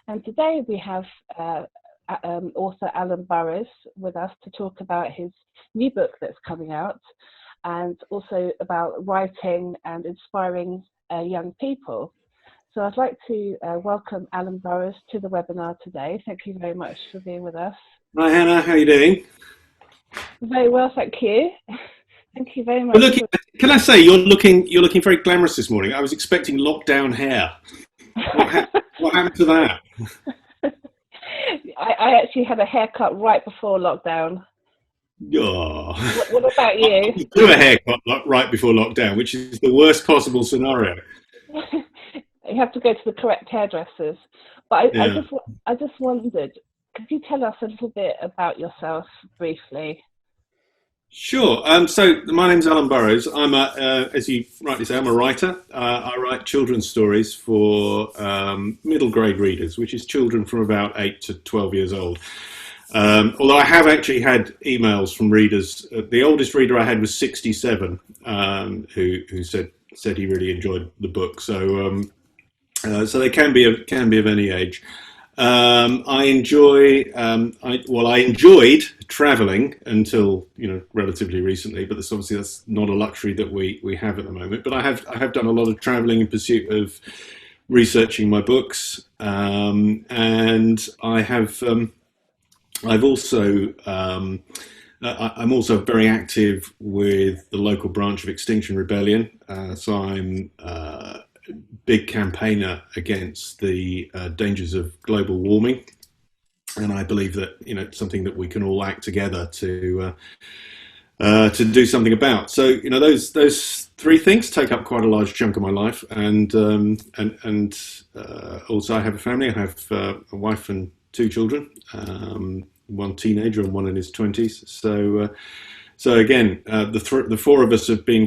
And today we have author Allan Boroughs with us to talk about his new book that's coming out, and also about writing and inspiring young people. So I'd like to welcome Allan Boroughs to the webinar today. Thank you very much for being with us. Hi Hannah, how are you doing? Very well, thank you. Thank you very much. Can I say you're looking very glamorous this morning? I was expecting lockdown hair. What happened to that? I actually had a haircut right before lockdown. Oh. What about you? You do a haircut right before lockdown, which is the worst possible scenario. You have to go to the correct hairdressers. But I just wondered, could you tell us a little bit about yourself briefly? Sure. So my name's Allan Boroughs. I'm as you rightly say, I'm a writer. I write children's stories for middle grade readers, which is children from about 8 to 12 years old. Although I have actually had emails from readers. The oldest reader I had was 67, who said he really enjoyed the book. So they can be of any age. I enjoyed travelling until relatively recently, but that's not a luxury that we have at the moment. But I have done a lot of travelling in pursuit of researching my books, and I'm also very active with the local branch of Extinction Rebellion. So I'm big campaigner against the dangers of global warming, and I believe that it's something that we can all act together to do something about. So those three things take up quite a large chunk of my life, and also I have a family. I have a wife and two children, one teenager and one in his 20s. So again, the four of us have been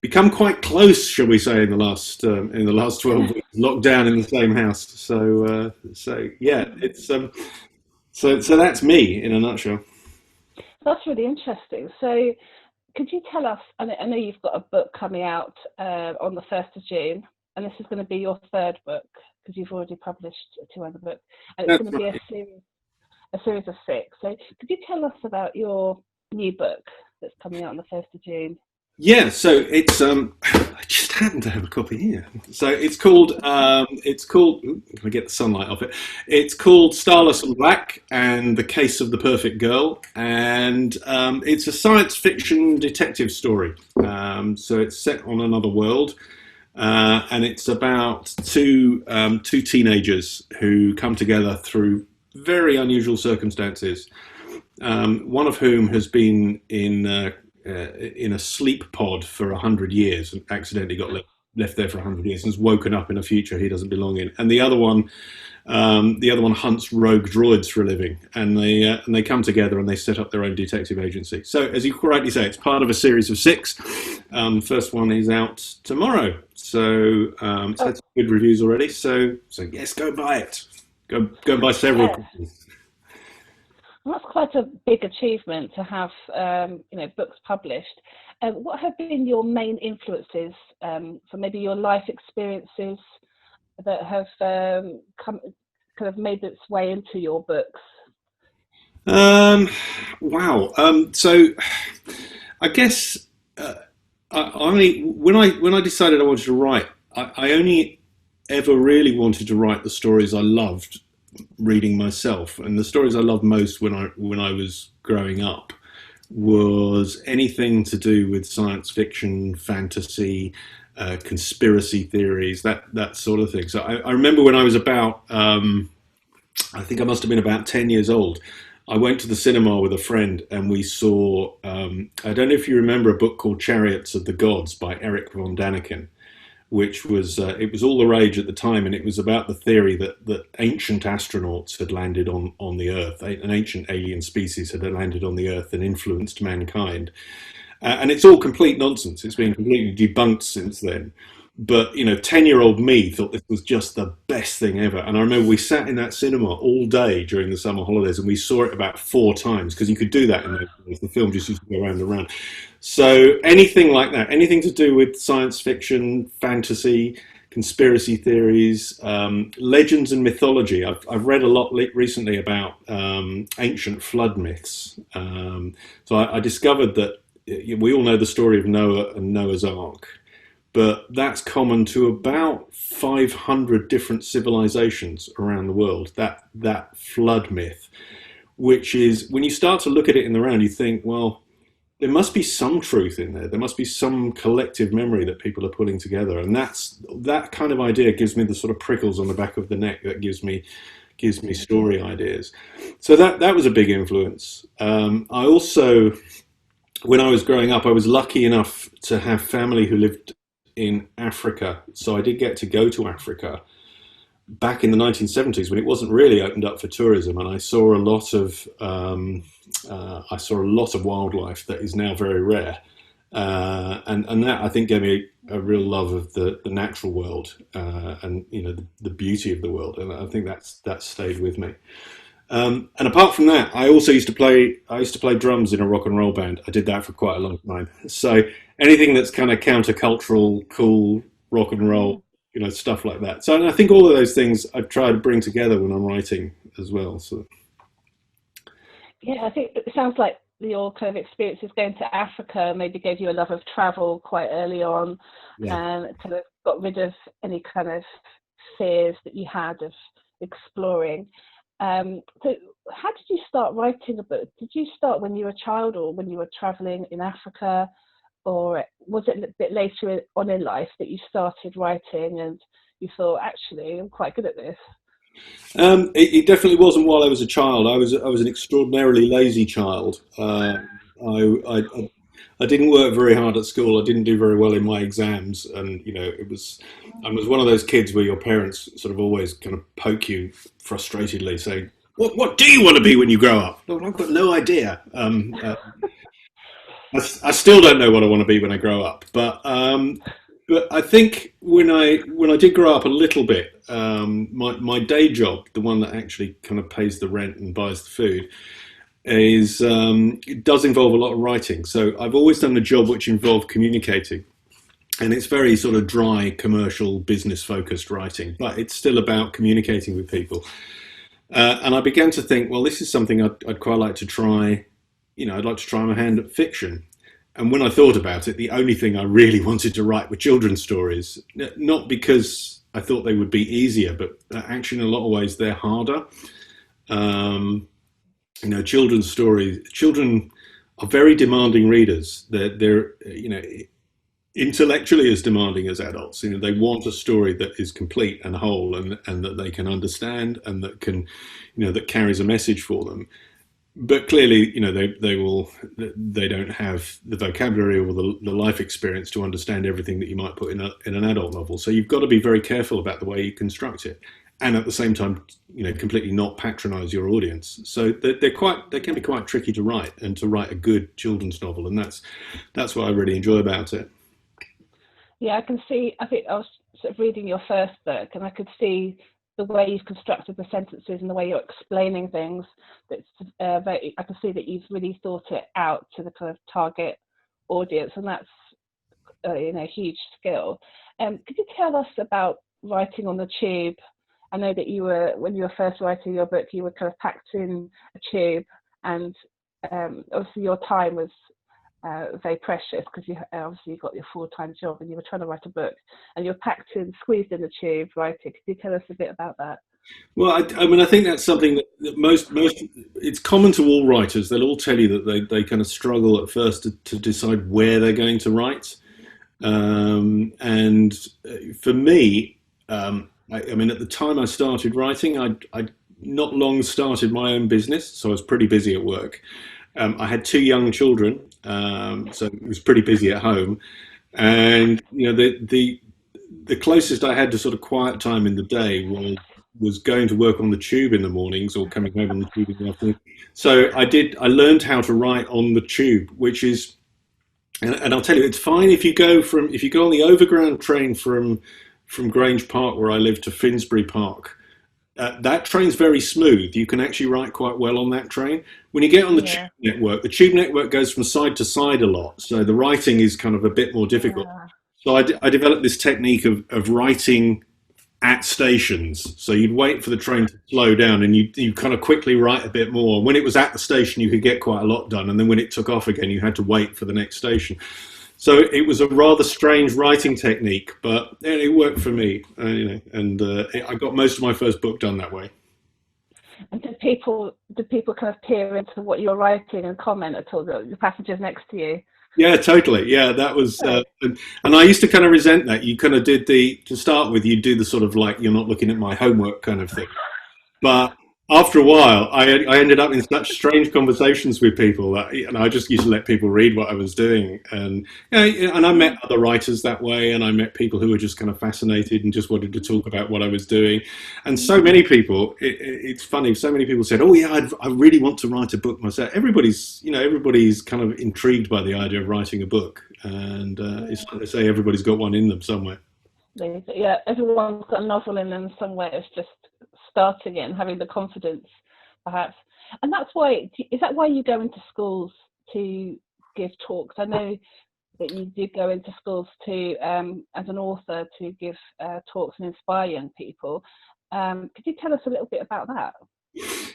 become quite close, shall we say, in the last 12 weeks, locked down in the same house. So yeah, it's so that's me in a nutshell. That's really interesting. So could you tell us? I know you've got a book coming out on the 1st of June, and this is going to be your third book because you've already published 2 other books, and it's going to be a series of 6. So could you tell us about your new book that's coming out on the 1st of June? Yeah, so it's I just happen to have a copy here. So it's called can I get the sunlight off it? It's called Starless and Black and the Case of the Perfect Girl, and it's a science fiction detective story. So it's set on another world, and it's about two teenagers who come together through very unusual circumstances. One of whom has been in a sleep pod for 100 years and accidentally got left there for 100 years and has woken up in a future he doesn't belong in. And the other one hunts rogue droids for a living, and they come together and they set up their own detective agency. So as you rightly say, it's part of a series of 6. First one is out tomorrow. So it's had some good reviews already. So yes, go buy it. Go buy several copies. Well, that's quite a big achievement to have, books published. What have been your main influences for maybe your life experiences that have made its way into your books? Wow. So I guess when I decided I wanted to write, I only ever really wanted to write the stories I loved reading myself, and the stories I loved most when I was growing up was anything to do with science fiction, fantasy, conspiracy theories, that sort of thing. So I remember when I was about I think I must have been about 10 years old, I went to the cinema with a friend and we saw I don't know if you remember a book called Chariots of the Gods by Eric von Daniken, which was it was all the rage at the time, and it was about the theory that ancient astronauts had landed on the Earth, an ancient alien species had landed on the Earth and influenced mankind. And it's all complete nonsense. It's been completely debunked since then. But 10-year-old me thought this was just the best thing ever. And I remember we sat in that cinema all day during the summer holidays, and we saw it about 4 times because you could do that in those days. The film just used to go round and round. So anything like that, anything to do with science fiction, fantasy, conspiracy theories, legends and mythology. I've read a lot recently about ancient flood myths. So I discovered that we all know the story of Noah and Noah's Ark, but that's common to about 500 different civilizations around the world. That flood myth, which is, when you start to look at it in the round, you think, well, there must be some truth in there. There must be some collective memory that people are putting together, and that kind of idea gives me the sort of prickles on the back of the neck that gives me story ideas. So that was a big influence. I also, when I was growing up, I was lucky enough to have family who lived in Africa, so I did get to go to Africa back in the 1970s when it wasn't really opened up for tourism, and I saw a lot of wildlife that is now very rare, and that, I think, gave me a real love of the natural world, and the beauty of the world, and I think that stayed with me. And apart from that, I also used to play drums in a rock and roll band. I did that for quite a long time. So anything that's kind of countercultural, cool rock and roll, stuff like that. So I think all of those things I try to bring together when I'm writing as well. So yeah, I think it sounds like your kind of experiences going to Africa maybe gave you a love of travel quite early on, and kind of got rid of any kind of fears that you had of exploring. So how did you start writing a book? Did you start when you were a child, or when you were traveling in Africa, or was it a bit later on in life that you started writing and you thought, actually, I'm quite good at this? It definitely wasn't while I was a child. I was an extraordinarily lazy child. I didn't work very hard at school. I didn't do very well in my exams, and I was one of those kids where your parents sort of always kind of poke you frustratedly, saying, "What do you want to be when you grow up?" Well, I've got no idea. I still don't know what I want to be when I grow up, but I think when I did grow up a little bit, my day job, the one that actually kind of pays the rent and buys the food, it does involve a lot of writing. So I've always done a job which involved communicating, and it's very sort of dry, commercial, business focused writing, but it's still about communicating with people. And I began to think, well, this is something I'd quite like to try. I'd like to try my hand at fiction. And when I thought about it, the only thing I really wanted to write were children's stories, not because I thought they would be easier, but actually in a lot of ways they're harder. Children's stories, children are very demanding readers. They're intellectually as demanding as adults. They want a story that is complete and whole, and that they can understand, and that carries a message for them. But clearly, they don't have the vocabulary or the life experience to understand everything that you might put in an adult novel. So you've got to be very careful about the way you construct it, and at the same time, completely not patronise your audience. So they can be quite tricky to write, and to write a good children's novel, and that's what I really enjoy about it. Yeah, I can see. I think I was sort of reading your first book, and I could see the way you've constructed the sentences and the way you're explaining things. That's I can see that you've really thought it out to the kind of target audience, and that's a huge skill. Could you tell us about writing on the tube? I know that when you were first writing your book, you were kind of packed in a tube, and obviously your time was very precious, because you got your full-time job and you were trying to write a book, and you're packed in, squeezed in the tube writing. Could you tell us a bit about that? Well, I think that's something that most it's common to all writers. They'll all tell you that they kind of struggle at first to decide where they're going to write. And for me, at the time I started writing, I'd not long started my own business, so I was pretty busy at work. I had 2 young children, so it was pretty busy at home, and the closest I had to sort of quiet time in the day was going to work on the tube in the mornings, or coming home on the tube in the afternoon. So I learned how to write on the tube, which is, and I'll tell you, it's fine if you go on the overground train from Grange Park, where I live, to Finsbury Park. That train's very smooth. You can actually write quite well on that train. When you get on the tube network goes from side to side a lot, so the writing is kind of a bit more difficult. So I developed this technique of writing at stations. So you'd wait for the train to slow down, and you kind of quickly write a bit more. When it was at the station, you could get quite a lot done, and then when it took off again, you had to wait for the next station. So it was a rather strange writing technique, but it worked for me, and I got most of my first book done that way. And did people kind of peer into what you're writing and comment at all? The passengers next to you? Yeah, totally. Yeah, that was, Oh, and I used to kind of resent that. You kind of did to start with, you do the sort of like, you're not looking at my homework kind of thing. But after a while, I ended up in such strange conversations with people that, and I just used to let people read what I was doing, and and I met other writers that way, and I met people who were just kind of fascinated and just wanted to talk about what I was doing, and so many people. It's funny. So many people said, "Oh yeah, I really want to write a book myself." Everybody's kind of intrigued by the idea of writing a book, and it's like they say, everybody's got one in them somewhere. yeah, everyone's got a novel in them somewhere. It's just starting it and having the confidence, perhaps. And that's why, is that why you go into schools to give talks? I know that you do go into schools to, as an author, to give talks and inspire young people. Could you tell us a little bit about that?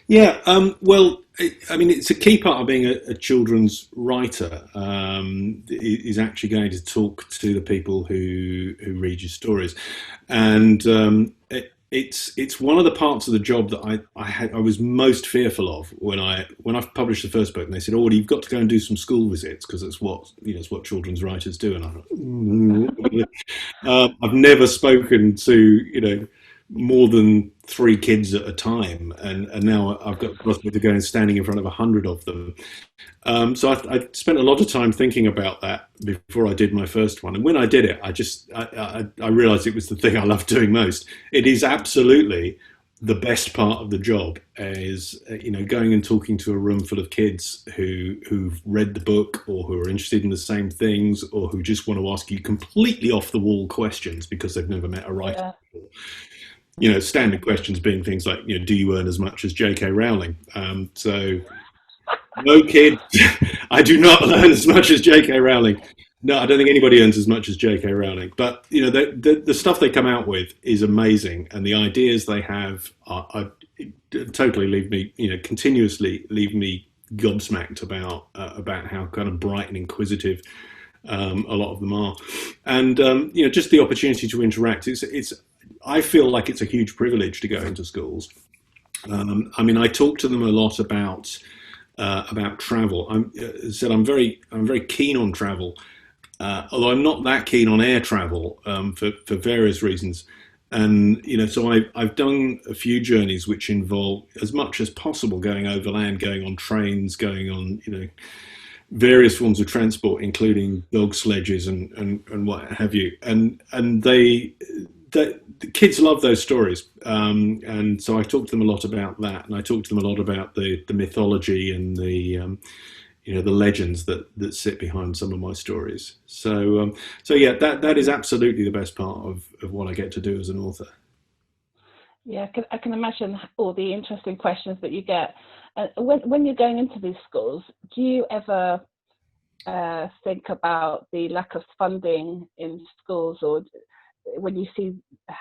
Yeah, well, I mean, it's a key part of being a children's writer. Is actually going to talk to the people who read your stories, and it's one of the parts of the job that I was most fearful of when I published the first book, and they said, "Oh, well, you've got to go and do some school visits because it's what children's writers do." And I thought, I've never spoken to more than 3 kids at a time, and now I've got the prospect of going and standing in front of 100 of them. So I spent a lot of time thinking about that before I did my first one, and when I did it, I realised it was the thing I loved doing most. It is absolutely the best part of the job, is going and talking to a room full of kids who've read the book, or who are interested in the same things, or who just want to ask you completely off the wall questions because they've never met a writer Yeah. before. Standard questions being things like, do you earn as much as J.K. Rowling? So, no, kid, I do not earn as much as J.K. Rowling. No, I don't think anybody earns as much as J.K. Rowling. But the stuff they come out with is amazing, and the ideas they have are totally leave me, continuously leave me gobsmacked about how kind of bright and inquisitive a lot of them are, and just the opportunity to interact. I feel like it's a huge privilege to go into schools. I mean, I talk to them a lot about travel. I'm very keen on travel, although I'm not that keen on air travel for various reasons. And so I've done a few journeys which involve, as much as possible, going overland, going on trains, going on various forms of transport, including dog sledges and what have you. And the kids love those stories, and so I talk to them a lot about that, and I talk to them a lot about the mythology and the legends that sit behind some of my stories. So yeah, that is absolutely the best part of what I get to do as an author. Yeah, I can imagine all the interesting questions that you get. When you're going into these schools, do you ever think about the lack of funding in schools, or when you see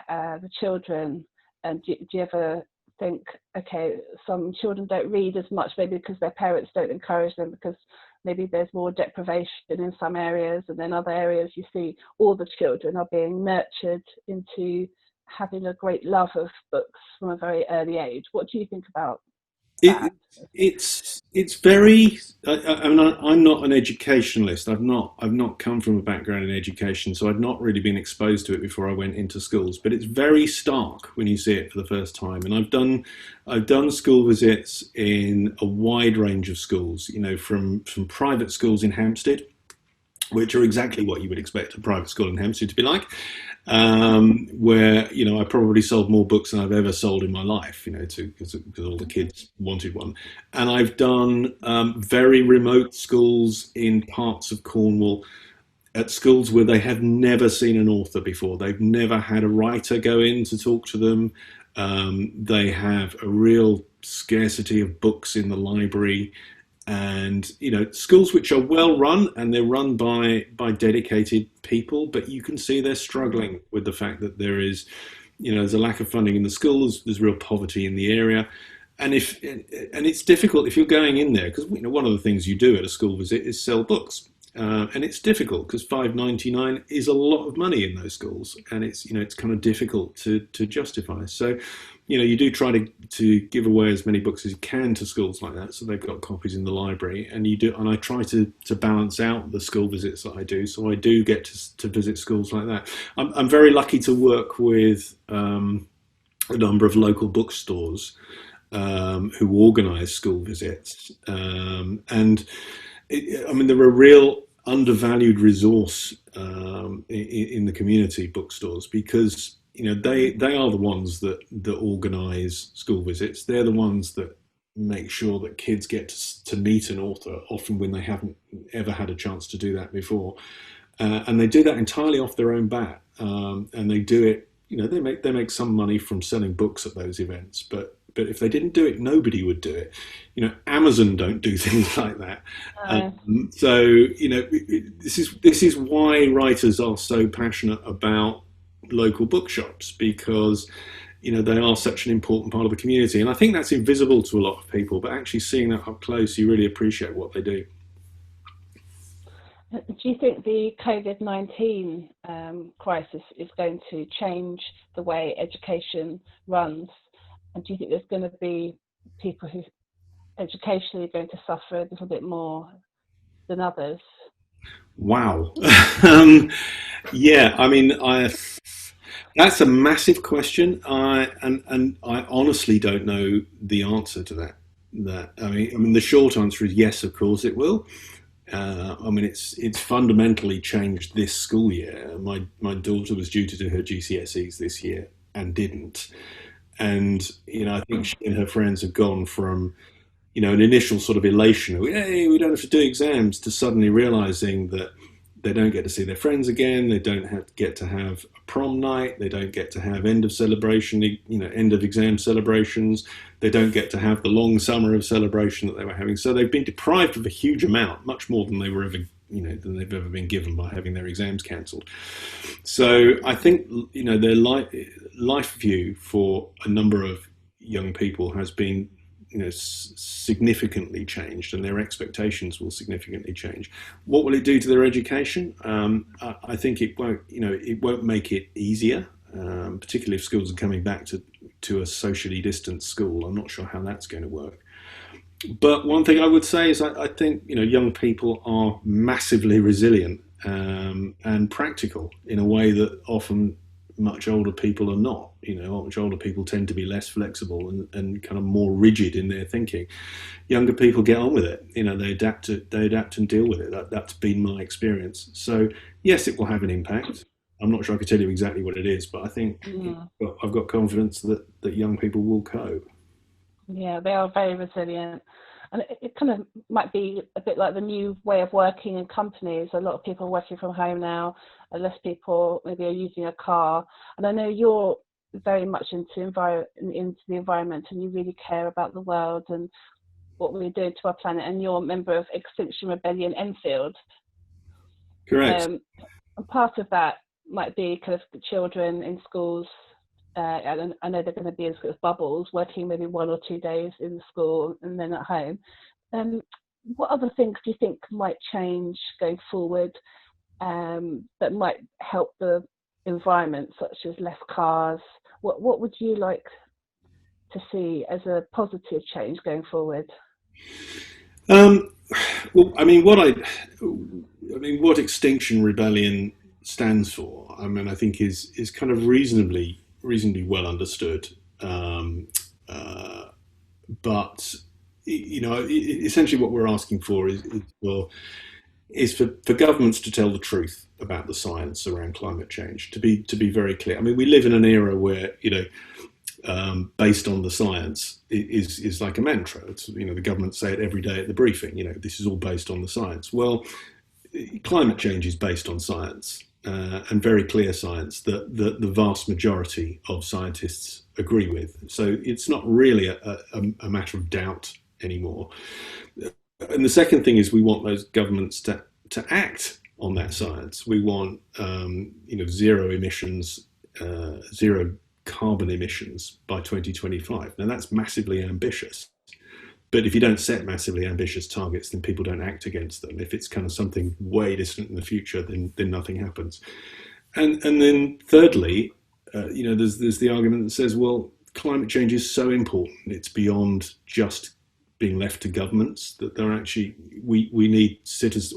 the children, and do you ever think, okay, some children don't read as much, maybe because their parents don't encourage them, because maybe there's more deprivation in some areas, and then other areas you see all the children are being nurtured into having a great love of books from a very early age? What do you think about that? It's very. I mean, I'm not an educationalist. I've not come from a background in education, so I'd not really been exposed to it before I went into schools. But it's very stark when you see it for the first time. And I've done school visits in a wide range of schools. From private schools in Hampstead, which are exactly what you would expect a private school in Hampstead to be like, where I probably sold more books than I've ever sold in my life, because all the kids wanted one. And I've done very remote schools in parts of Cornwall, at schools where they have never seen an author before. They've never had a writer go in to talk to them. They have a real scarcity of books in the library. And schools which are well run, and they're run by dedicated people, but you can see they're struggling with the fact that there's a lack of funding in the schools. There's real poverty in the area, and it's difficult if you're going in there, because one of the things you do at a school visit is sell books. And it's difficult because £5.99 is a lot of money in those schools, and it's kind of difficult to justify. So, you do try to give away as many books as you can to schools like that, so they've got copies in the library. And I try to balance out the school visits that I do, so I do get to visit schools like that. I'm very lucky to work with a number of local bookstores who organise school visits, and they're a real undervalued resource in the community bookstores, because they are the ones that organise school visits. They're the ones that make sure that kids get to meet an author, often when they haven't ever had a chance to do that before, and they do that entirely off their own bat. And they do it. They make some money from selling books at those events, but if they didn't do it, nobody would do it. Amazon don't do things like that. So this is why writers are so passionate about local bookshops, because they are such an important part of the community. And I think that's invisible to a lot of people, but actually seeing that up close, you really appreciate what they do. Do you think the COVID-19 crisis is going to change the way education runs? And do you think there's going to be people who educationally are going to suffer a little bit more than others? Wow. Yeah, that's a massive question. I honestly don't know the answer to that. The short answer is yes, of course it will. It's fundamentally changed this school year. My daughter was due to do her GCSEs this year and didn't. And I think she and her friends have gone from an initial sort of elation of, hey, we don't have to do exams, to suddenly realizing that they don't get to see their friends again, they don't get to have a prom night, they don't get to have end of exam celebrations, they don't get to have the long summer of celebration that they were having. So they've been deprived of a huge amount, much more than than they've ever been given by having their exams cancelled. So I think their life view for a number of young people has been significantly changed, and their expectations will significantly change. What will it do to their education? I think it won't make it easier, particularly if schools are coming back to a socially distanced school. I'm not sure how that's going to work. But one thing I would say is I think young people are massively resilient and practical in a way that often much older people are not. Much older people tend to be less flexible and kind of more rigid in their thinking. Younger people get on with it. They adapt and deal with it. That's been my experience. So yes, it will have an impact. I'm not sure I could tell you exactly what it is, but I think I've got confidence that young people will cope. Yeah, they are very resilient. And it kind of might be a bit like the new way of working in companies. A lot of people are working from home now, and less people maybe are using a car. And I know you're very much into the environment, and you really care about the world and what we're doing to our planet. And you're a member of Extinction Rebellion Enfield. Correct. And part of that might be kind of children in schools. And I know they're going to be in sort of bubbles, working maybe 1 or 2 days in the school and then at home. What other things do you think might change going forward that might help the environment, such as less cars? What would you like to see as a positive change going forward? What Extinction Rebellion stands for, I think is kind of reasonably well understood, but essentially what we're asking for is for governments to tell the truth about the science around climate change. To be very clear, we live in an era where based on the science is like a mantra. It's, the government say it every day at the briefing. This is all based on the science. Well, climate change is based on science. And very clear science that the vast majority of scientists agree with. So it's not really a matter of doubt anymore. And the second thing is we want those governments to act on that science. We want zero emissions, zero carbon emissions by 2025. Now that's massively ambitious. But if you don't set massively ambitious targets, then people don't act against them. If it's kind of something way distant in the future, then nothing happens. And then thirdly, there's the argument that says, well, climate change is so important; it's beyond just being left to governments. That they're actually we need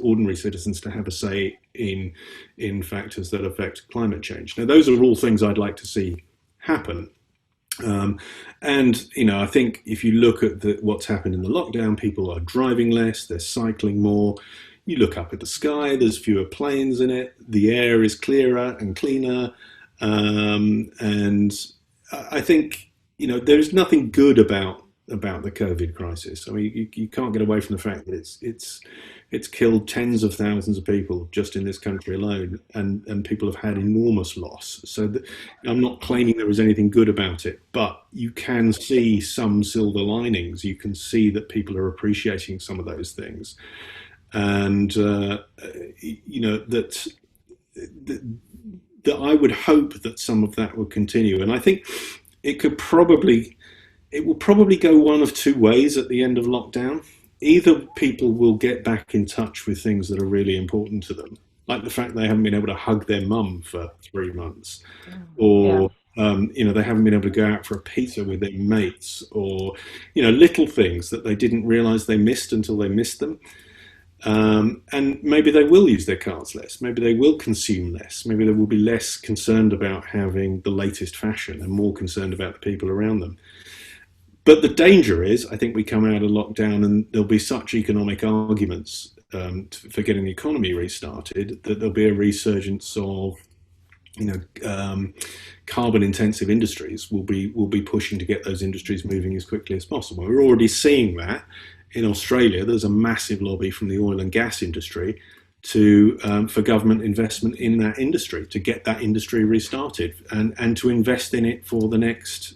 ordinary citizens to have a say in factors that affect climate change. Now, those are all things I'd like to see happen. I think if you look at what's happened in the lockdown, people are driving less, they're cycling more. You look up at the sky, there's fewer planes in it, the air is clearer and cleaner. And I think, there's nothing good about the COVID crisis. I mean, you can't get away from the fact that it's killed tens of thousands of people just in this country alone, and people have had enormous loss. So I'm not claiming there was anything good about it, but you can see some silver linings. You can see that people are appreciating some of those things. And that I would hope that some of that will continue. And I think it will probably go one of two ways at the end of lockdown. Either people will get back in touch with things that are really important to them, like the fact they haven't been able to hug their mum for 3 months, or they haven't been able to go out for a pizza with their mates, or little things that they didn't realise they missed until they missed them. And maybe they will use their cars less. Maybe they will consume less. Maybe they will be less concerned about having the latest fashion and more concerned about the people around them. But the danger is, I think we come out of lockdown and there'll be such economic arguments for getting the economy restarted that there'll be a resurgence of, carbon-intensive industries will be pushing to get those industries moving as quickly as possible. We're already seeing that. In Australia, there's a massive lobby from the oil and gas industry for government investment in that industry, to get that industry restarted and to invest in it for the next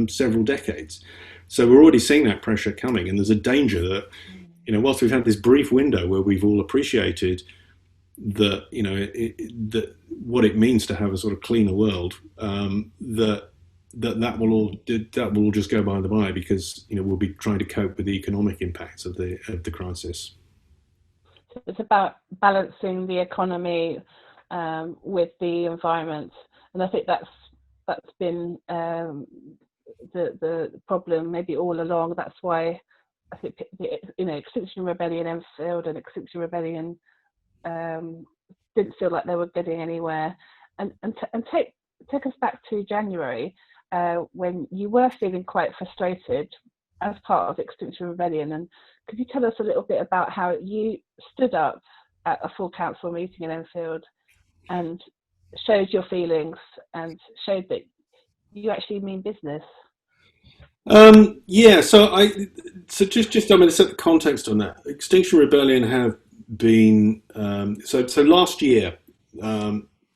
several decades. So we're already seeing that pressure coming, and there's a danger that, whilst we've had this brief window where we've all appreciated that, that what it means to have a sort of cleaner world, that will all just go by the by, because we'll be trying to cope with the economic impacts of the crisis. So it's about balancing the economy with the environment, and I think that's been the problem maybe all along. That's why I think Extinction Rebellion Enfield and Extinction Rebellion didn't feel like they were getting anywhere. And take us back to January, when you were feeling quite frustrated as part of Extinction Rebellion. And could you tell us a little bit about how you stood up at a full council meeting in Enfield and showed your feelings and showed that you actually mean business? So just to set the context on that. Extinction Rebellion have been so last year,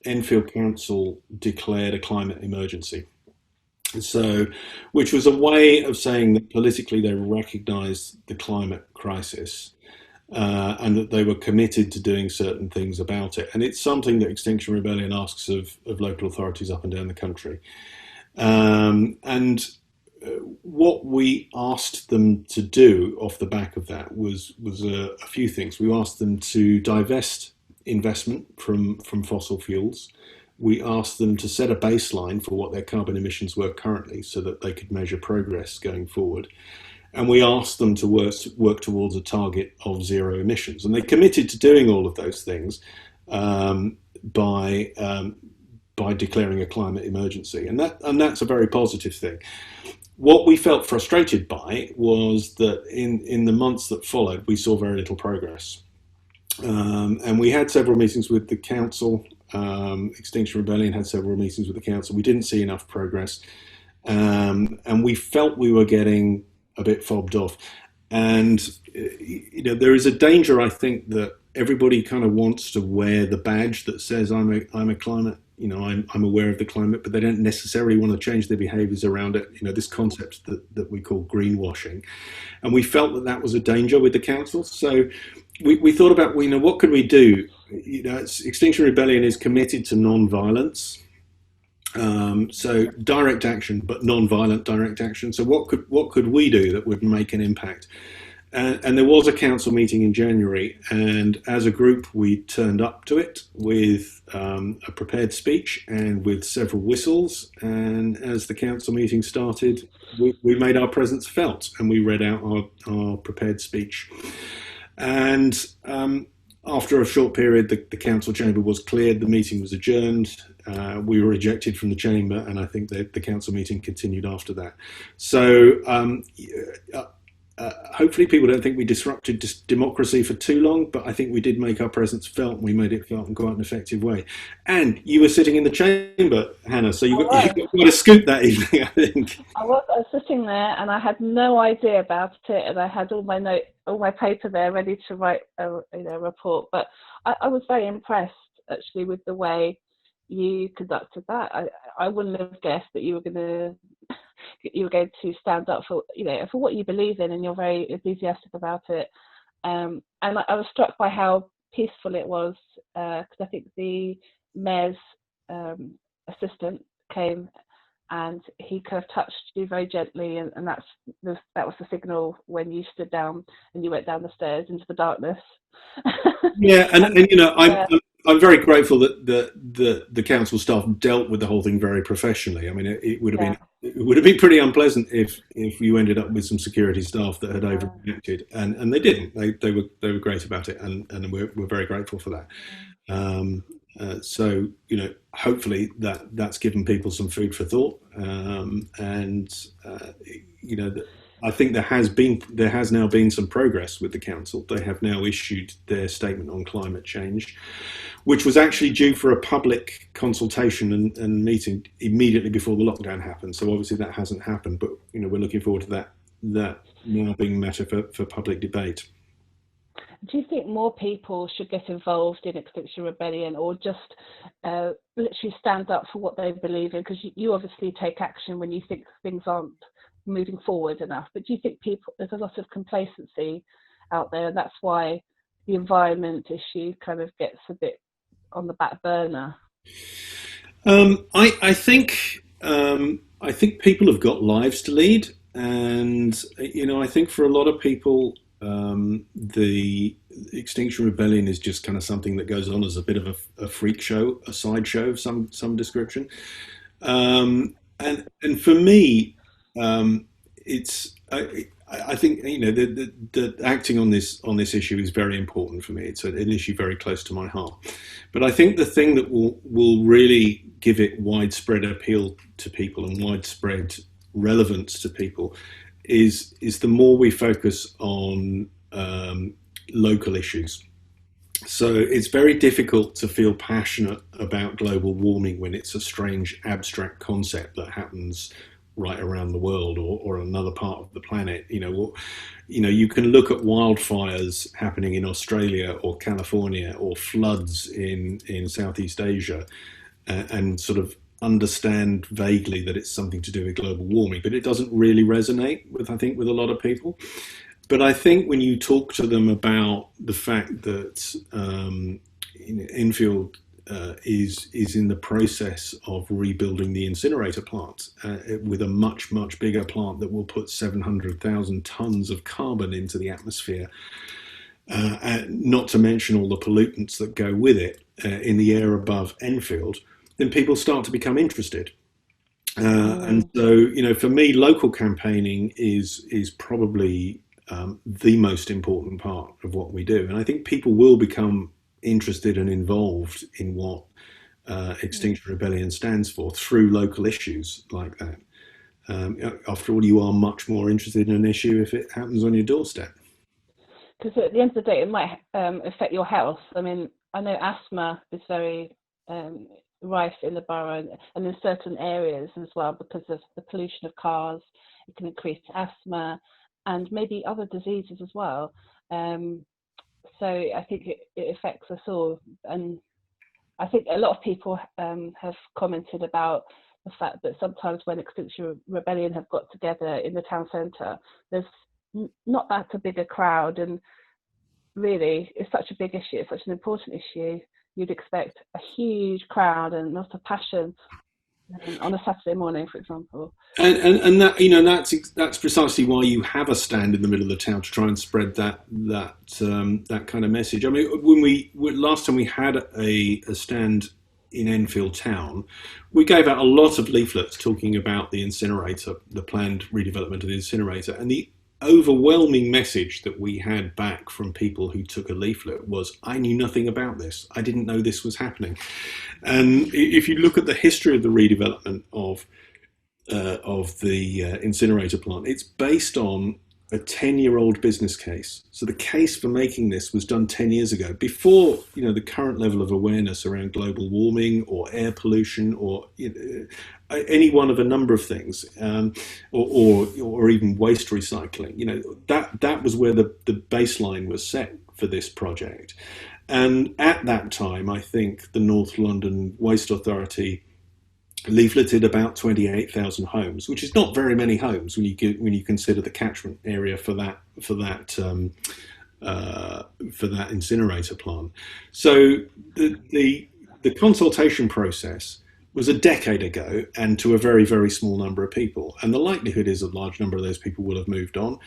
Enfield Council declared a climate emergency. So, which was a way of saying that politically they recognised the climate crisis, and that they were committed to doing certain things about it. And it's something that Extinction Rebellion asks of local authorities up and down the country. What we asked them to do off the back of that was a few things. We asked them to divest investment from fossil fuels. We asked them to set a baseline for what their carbon emissions were currently, so that they could measure progress going forward. And we asked them to work towards a target of zero emissions. And they committed to doing all of those things by declaring a climate emergency. And that's a very positive thing. What we felt frustrated by was that in the months that followed, we saw very little progress. And we had several meetings with the council. Extinction Rebellion had several meetings with the council. We didn't see enough progress. And we felt we were getting a bit fobbed off. And there is a danger, I think, that everybody kind of wants to wear the badge that says I'm a climate, I'm aware of the climate, but they don't necessarily want to change their behaviours around it. This concept that we call greenwashing, and we felt that was a danger with the council. So we thought about, what could we do? Extinction Rebellion is committed to non-violence. So direct action, but non-violent direct action. So what could we do that would make an impact? And there was a council meeting in January, and as a group we turned up to it with a prepared speech and with several whistles. And as the council meeting started, we made our presence felt, and we read out our prepared speech. And after a short period, the council chamber was cleared, the meeting was adjourned, we were ejected from the chamber, and I think the council meeting continued after that. So hopefully people don't think we disrupted democracy for too long, but I think we did make our presence felt, and we made it felt in quite an effective way. And you were sitting in the chamber, Hannah, so you got a scoop that evening, I think. I was sitting there, and I had no idea about it, and I had all my paper there ready to write a report. But I was very impressed actually with the way you conducted that. I wouldn't have guessed that you were going to stand up for what you believe in, and you're very enthusiastic about it. And I was struck by how peaceful it was, because I think the mayor's assistant came and he kind of touched you very gently, and that was the signal when you stood down and you went down the stairs into the darkness. Yeah, and I'm very grateful that the council staff dealt with the whole thing very professionally. I mean, it would have been pretty unpleasant if you ended up with some security staff that had overreacted, and they didn't. They were great about it, and we're very grateful for that. So hopefully that's given people some food for thought, I think there has now been some progress with the council. They have now issued their statement on climate change, which was actually due for a public consultation and meeting immediately before the lockdown happened. So obviously that hasn't happened, but we're looking forward to that now being a matter for public debate. Do you think more people should get involved in Extinction Rebellion, or just literally stand up for what they believe in? Because you obviously take action when you think things aren't moving forward enough. But do you think there's a lot of complacency out there, and that's why the environment issue kind of gets a bit on the back burner? I think people have got lives to lead, and I think for a lot of people, the Extinction Rebellion is just kind of something that goes on as a bit of a freak show, a sideshow of some description. And for me, it's I think the acting on this issue is very important for me. It's an issue very close to my heart. But I think the thing that will really give it widespread appeal to people and widespread relevance to people is the more we focus on local issues. So it's very difficult to feel passionate about global warming when it's a strange abstract concept that happens right around the world or another part of the planet. You can look at wildfires happening in Australia or California, or floods in Southeast Asia, and sort of understand vaguely that it's something to do with global warming, but it doesn't really resonate with a lot of people. But I think when you talk to them about the fact that Enfield is in the process of rebuilding the incinerator plant with a much bigger plant that will put 700,000 tons of carbon into the atmosphere, not to mention all the pollutants that go with it in the air above Enfield, then people start to become interested. And so, for me, local campaigning is probably the most important part of what we do. And I think people will become interested and involved in what Extinction Rebellion stands for through local issues like that. After all, you are much more interested in an issue if it happens on your doorstep. Because at the end of the day, it might affect your health. I mean, I know asthma is very rife in the borough and in certain areas as well, because of the pollution of cars. It can increase asthma and maybe other diseases as well. So I think it affects us all. And I think a lot of people have commented about the fact that sometimes when Extinction Rebellion have got together in the town centre, there's not that a bigger crowd, and really it's such a big issue, it's such an important issue. You'd expect a huge crowd and lots of passion on a Saturday morning, for example. And that, that's precisely why you have a stand in the middle of the town to try and spread that kind of message. I mean, last time we had a stand in Enfield town, we gave out a lot of leaflets talking about the incinerator, the planned redevelopment of the incinerator, and the overwhelming message that we had back from people who took a leaflet was, I knew nothing about this. I didn't know this was happening. And if you look at the history of the redevelopment of the incinerator plant, it's based on a 10-year-old business case. So the case for making this was done 10 years ago, before the current level of awareness around global warming or air pollution or any one of a number of things, or even waste recycling. That was where the baseline was set for this project. And at that time, I think the North London Waste Authority leafleted about 28,000 homes, which is not very many homes when you consider the catchment area for that incinerator plant. So the consultation process was a decade ago, and to a very, very small number of people. And the likelihood is a large number of those people will have moved on.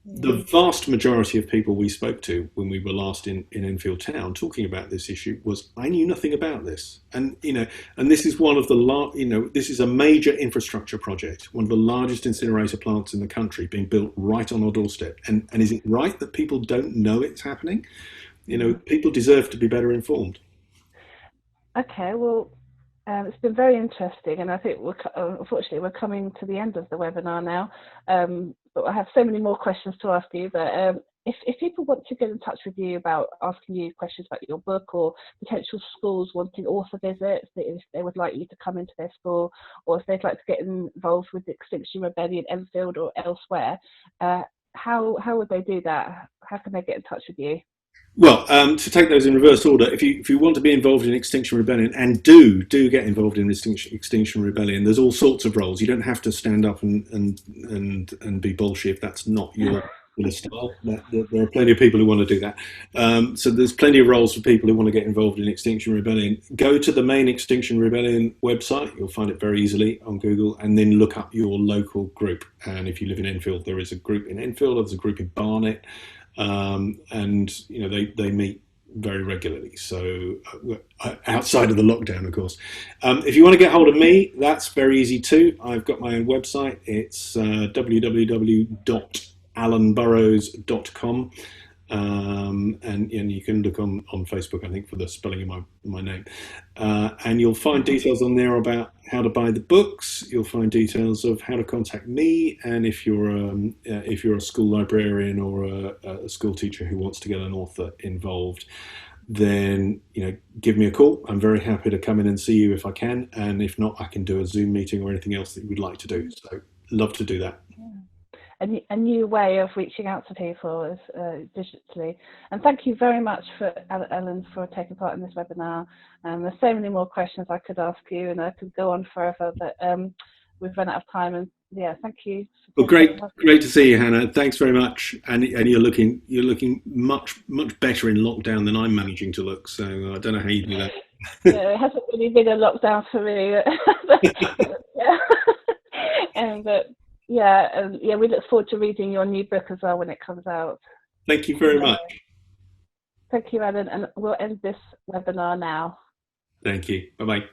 The vast majority of people we spoke to when we were last in Enfield town talking about this issue was, I knew nothing about this. And this is one of the this is a major infrastructure project, one of the largest incinerator plants in the country, being built right on our doorstep. And is it right that people don't know it's happening? People deserve to be better informed. Okay, well, it's been very interesting, and I think unfortunately we're coming to the end of the webinar now. But I have so many more questions to ask you. But if people want to get in touch with you about asking you questions about your book, or potential schools wanting author visits, if they would like you to come into their school, or if they'd like to get involved with the Extinction Rebellion, Enfield or elsewhere, how would they do that? How can they get in touch with you? Well, to take those in reverse order, if you want to be involved in Extinction Rebellion, and do get involved in Extinction Rebellion, there's all sorts of roles. You don't have to stand up and be bullshit if that's not your style. There are plenty of people who want to do that. So there's plenty of roles for people who want to get involved in Extinction Rebellion. Go to the main Extinction Rebellion website. You'll find it very easily on Google, and then look up your local group. And if you live in Enfield, there is a group in Enfield. There's a group in Barnet. And they meet very regularly, so outside of the lockdown, of course. If you want to get hold of me, that's very easy too. I've got my own website. It's www.allanboroughs.com, and you can look on Facebook, I think, for the spelling of my name, and you'll find details on there about how to buy the books. You'll find details of how to contact me, and if you're a school librarian or a school teacher who wants to get an author involved, then give me a call. I'm very happy to come in and see you if I can, and if not, I can do a Zoom meeting or anything else that you would like to do. So love to do that. A new way of reaching out to people is digitally. And thank you very much, Allan, for taking part in this webinar. There's so many more questions I could ask you, and I could go on forever, but we've run out of time. And yeah, thank you. Well, great to see you, Hannah. Thanks very much. And you're looking much better in lockdown than I'm managing to look. So I don't know how you do that. Yeah, it hasn't really been a lockdown for me. And we look forward to reading your new book as well when it comes out. Thank you very much. Thank you, Allan, and we'll end this webinar now. Thank you. Bye-bye.